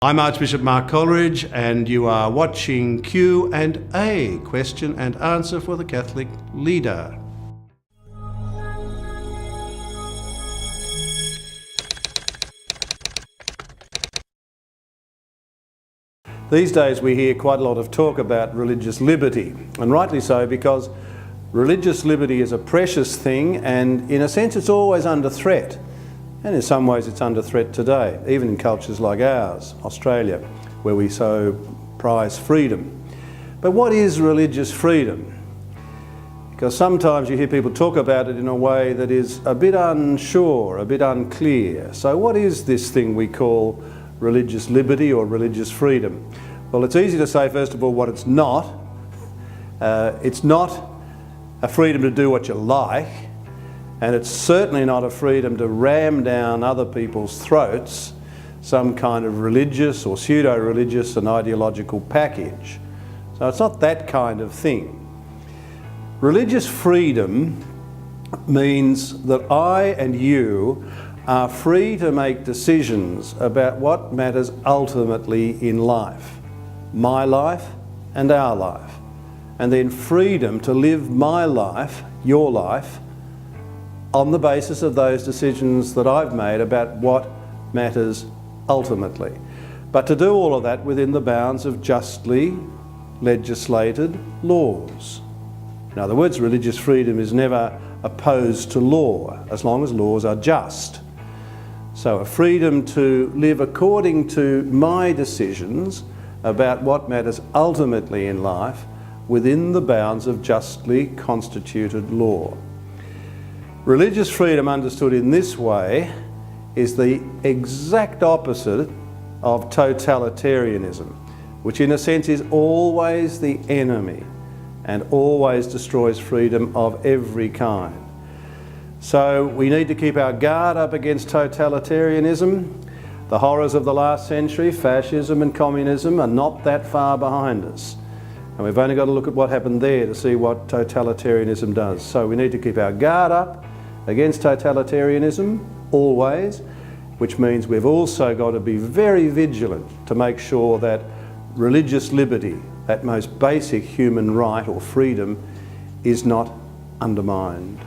I'm Archbishop Mark Coleridge, and you are watching Q&A, question and answer for the Catholic leader. These days we hear quite a lot of talk about religious liberty, and rightly so, because religious liberty is a precious thing, and in a sense it's always under threat. And in some ways it's under threat today, even in cultures like ours, Australia, where we so prize freedom. But what is religious freedom? Because sometimes you hear people talk about it in a way that is a bit unsure, a bit unclear. So what is this thing we call religious liberty or religious freedom? Well, it's easy to say, first of all, what it's not. It's not a freedom to do what you like. And it's certainly not a freedom to ram down other people's throats some kind of religious or pseudo-religious and ideological package. So it's not that kind of thing. Religious freedom means that I and you are free to make decisions about what matters ultimately in life, my life and our life, and then freedom to live my life, your life, on the basis of those decisions that I've made about what matters ultimately. But to do all of that within the bounds of justly legislated laws. In other words, religious freedom is never opposed to law, as long as laws are just. So a freedom to live according to my decisions about what matters ultimately in life within the bounds of justly constituted law. Religious freedom understood in this way is the exact opposite of totalitarianism, which in a sense is always the enemy and always destroys freedom of every kind. So we need to keep our guard up against totalitarianism. The horrors of the last century, fascism and communism, are not that far behind us. And we've only got to look at what happened there to see what totalitarianism does. So we need to keep our guard up against totalitarianism, always, which means we've also got to be very vigilant to make sure that religious liberty, that most basic human right or freedom, is not undermined.